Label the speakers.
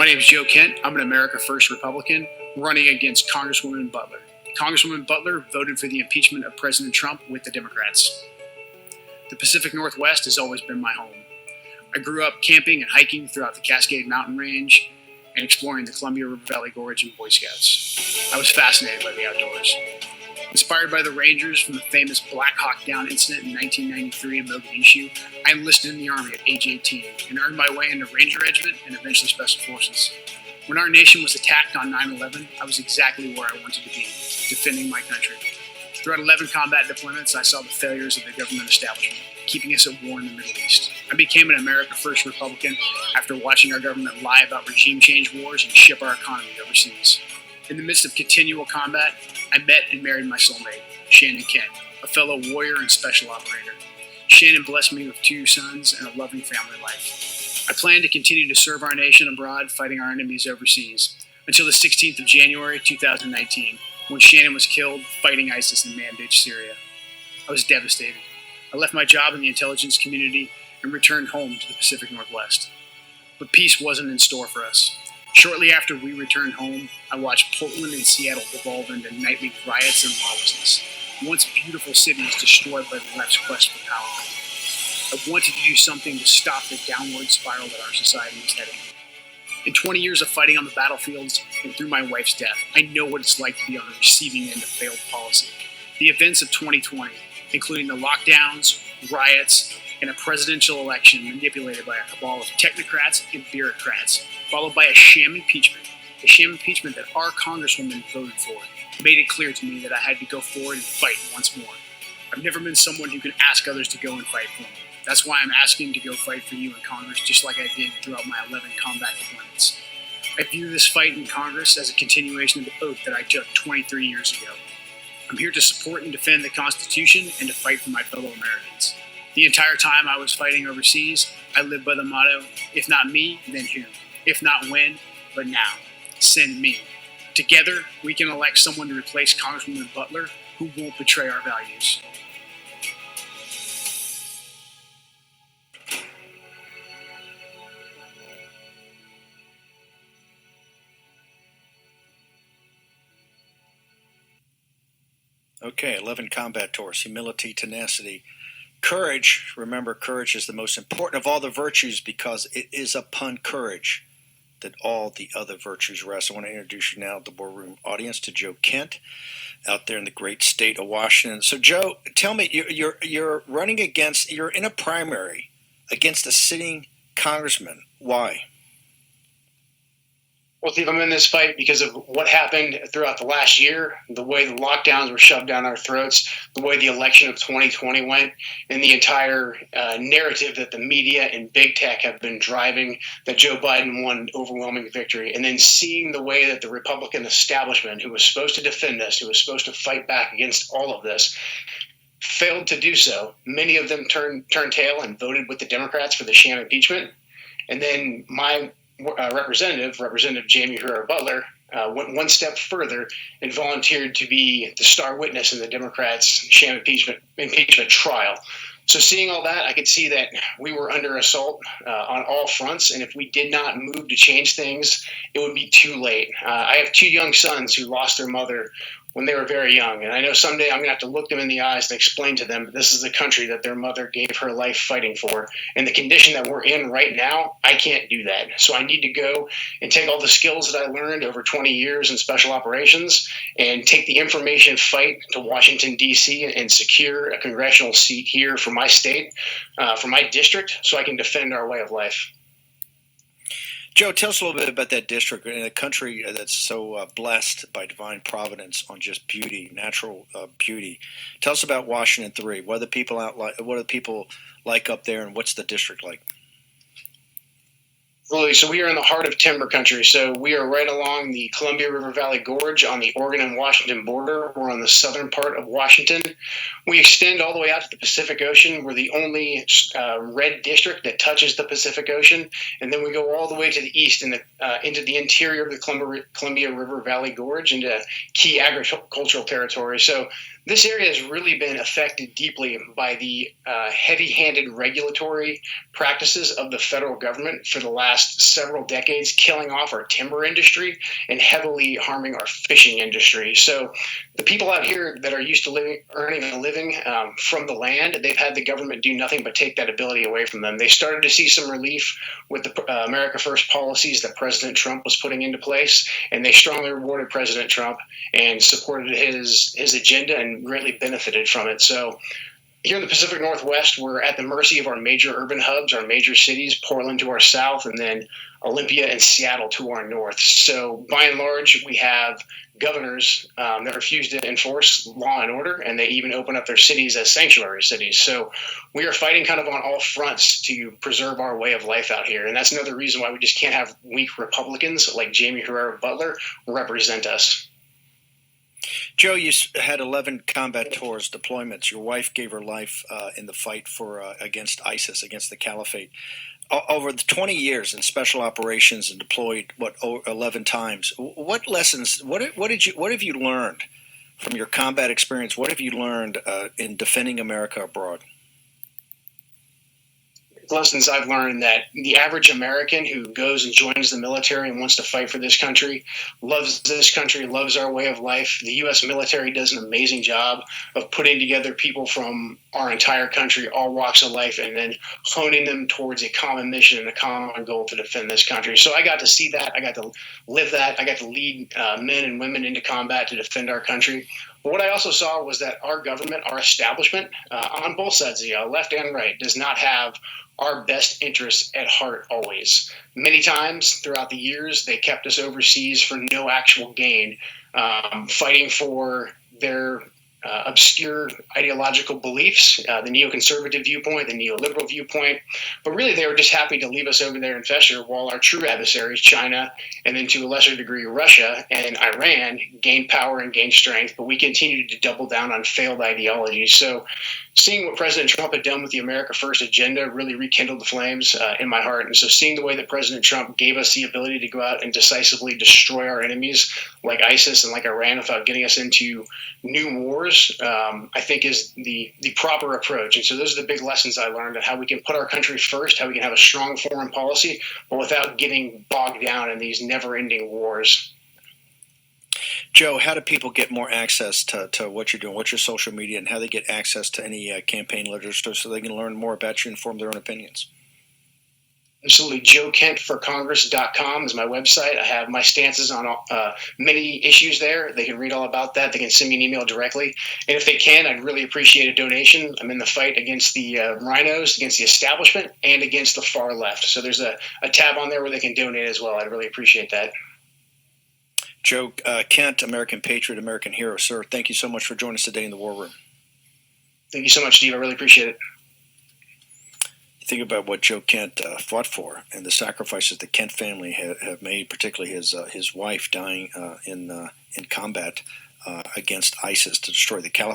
Speaker 1: My name is Joe Kent. I'm an America First Republican running against Congresswoman Butler. Congresswoman Butler voted for the impeachment of President Trump with the Democrats. The Pacific Northwest has always been my home. I grew up camping and hiking throughout the Cascade Mountain Range and exploring the Columbia River Valley Gorge and Boy Scouts. I was fascinated by the outdoors. Inspired by the Rangers from the famous Black Hawk Down incident in 1993 in Mogadishu, I enlisted in the Army at age 18 and earned my way into Ranger Regiment and eventually Special Forces. When our nation was attacked on 9/11, I was exactly where I wanted to be, defending my country. Throughout 11 combat deployments, I saw the failures of the government establishment, keeping us at war in the Middle East. I became an America First Republican after watching our government lie about regime change wars and ship our economy overseas. In the midst of continual combat, I met and married my soulmate, Shannon Kent, a fellow warrior and special operator. Shannon blessed me with 2 sons and a loving family life. I plan to continue to serve our nation abroad, fighting our enemies overseas, until the 16th of January 2019, when Shannon was killed fighting ISIS in Manbij, Syria. I was devastated. I left my job in the intelligence community and returned home to the Pacific Northwest. But peace wasn't in store for us. Shortly after we returned home, I watched Portland and Seattle devolve into nightly riots and lawlessness. Once beautiful cities destroyed by the left's quest for power. I wanted to do something to stop the downward spiral that our society was heading. In 20 years of fighting on the battlefields and through my wife's death, I know what it's like to be on the receiving end of failed policy. The events of 2020, including the lockdowns, riots, and a presidential election manipulated by a cabal of technocrats and bureaucrats, followed by a sham impeachment that our Congresswoman voted for, made it clear to me that I had to go forward and fight once more. I've never been someone who can ask others to go and fight for me. That's why I'm asking to go fight for you in Congress, just like I did throughout my 11 combat deployments. I view this fight in Congress as a continuation of the oath that I took 23 years ago. I'm here to support and defend the Constitution and to fight for my fellow Americans. The entire time I was fighting overseas, I lived by the motto, if not me, then who? If not when, but now. Send me. Together, we can elect someone to replace Congresswoman Butler who won't betray our values.
Speaker 2: Okay, 11 combat tours, humility, tenacity, courage. Remember, courage is the most important of all the virtues because it is upon courage that all the other virtues rest. I want to introduce you now to the boardroom audience to Joe Kent out there in the great state of Washington. So, Joe, tell me, you're running against, you're in a primary against a sitting congressman. Why?
Speaker 1: Well, Steve, I'm in this fight because of what happened throughout the last year, the way the lockdowns were shoved down our throats, the way the election of 2020 went, and the entire narrative that the media and big tech have been driving that Joe Biden won an overwhelming victory. And then seeing the way that the Republican establishment, who was supposed to defend us, who was supposed to fight back against all of this, failed to do so. Many of them turned tail and voted with the Democrats for the sham impeachment. And then my Representative Jamie Herrera Butler went one step further and volunteered to be the star witness in the Democrats' sham impeachment trial. So seeing all that, I could see that we were under assault on all fronts, and if we did not move to change things, it would be too late. I have 2 young sons who lost their mother when they were very young, and I know someday I'm going to have to look them in the eyes and explain to them that this is the country that their mother gave her life fighting for, and the condition that we're in right now, I can't do that. So I need to go and take all the skills that I learned over 20 years in special operations and take the information fight to Washington, D.C. and secure a congressional seat here for my state, for my district, so I can defend our way of life.
Speaker 2: Joe, tell us a little bit about that district in a country that's so blessed by divine providence on just beauty, natural beauty. Tell us about Washington 3. What are the people like up there, and what's the district like?
Speaker 1: Absolutely. So we are in the heart of timber country. So we are right along the Columbia River Valley Gorge on the Oregon and Washington border. We're on the southern part of Washington. We extend all the way out to the Pacific Ocean. We're the only red district that touches the Pacific Ocean. And then we go all the way to the east into the interior of the Columbia River Valley Gorge into key agricultural territory. So This area has really been affected deeply by the heavy-handed regulatory practices of the federal government for the last several decades, killing off our timber industry and heavily harming our fishing industry. So the people out here that are used to earning a living from the land, they've had the government do nothing but take that ability away from them. They started to see some relief with the America First policies that President Trump was putting into place, and they strongly rewarded President Trump and supported his agenda and greatly benefited from it. So here in the Pacific Northwest, we're at the mercy of our major urban hubs, our major cities, Portland to our south, and then Olympia and Seattle to our north. So by and large, we have governors that refuse to enforce law and order, and they even open up their cities as sanctuary cities. So we are fighting kind of on all fronts to preserve our way of life out here. And that's another reason why we just can't have weak Republicans like Jamie Herrera Butler represent us.
Speaker 2: Joe, you had 11 combat tours, deployments. Your wife gave her life in the fight for against ISIS, against the caliphate. Over the 20 years in special operations and deployed 11 times. What lessons? What have you learned from your combat experience? What have you learned in defending America abroad?
Speaker 1: Lessons I've learned that the average American who goes and joins the military and wants to fight for this country, loves our way of life. The U.S. military does an amazing job of putting together people from our entire country, all walks of life, and then honing them towards a common mission and a common goal to defend this country. So I got to see that. I got to live that. I got to lead men and women into combat to defend our country. But what I also saw was that our government, our establishment, on both sides of the aisle, left and right, does not have our best interests at heart always. Many times throughout the years, they kept us overseas for no actual gain, fighting for their obscure ideological beliefs, the neoconservative viewpoint, the neoliberal viewpoint. But really, they were just happy to leave us over there in Fester while our true adversaries, China, and then to a lesser degree, Russia and Iran, gained power and gained strength. But we continued to double down on failed ideologies. So seeing what President Trump had done with the America First agenda really rekindled the flames in my heart. And so seeing the way that President Trump gave us the ability to go out and decisively destroy our enemies like ISIS and like Iran without getting us into new wars, I think is the proper approach. And so those are the big lessons I learned on how we can put our country first, how we can have a strong foreign policy, but without getting bogged down in these never-ending wars.
Speaker 2: Joe, how do people get more access to what you're doing? What's your social media, and how they get access to any campaign literature so they can learn more about you and form their own opinions?
Speaker 1: Absolutely. JoeKentForCongress.com is my website. I have my stances on many issues there. They can read all about that. They can send me an email directly. And if they can, I'd really appreciate a donation. I'm in the fight against the rhinos, against the establishment, and against the far left. So there's a tab on there where they can donate as well. I'd really appreciate that.
Speaker 2: Joe Kent, American patriot, American hero. Sir, thank you so much for joining us today in the War Room.
Speaker 1: Thank you so much, Steve. I really appreciate it.
Speaker 2: Think about what Joe Kent fought for and the sacrifices the Kent family have made, particularly his wife dying in combat against ISIS to destroy the caliphate.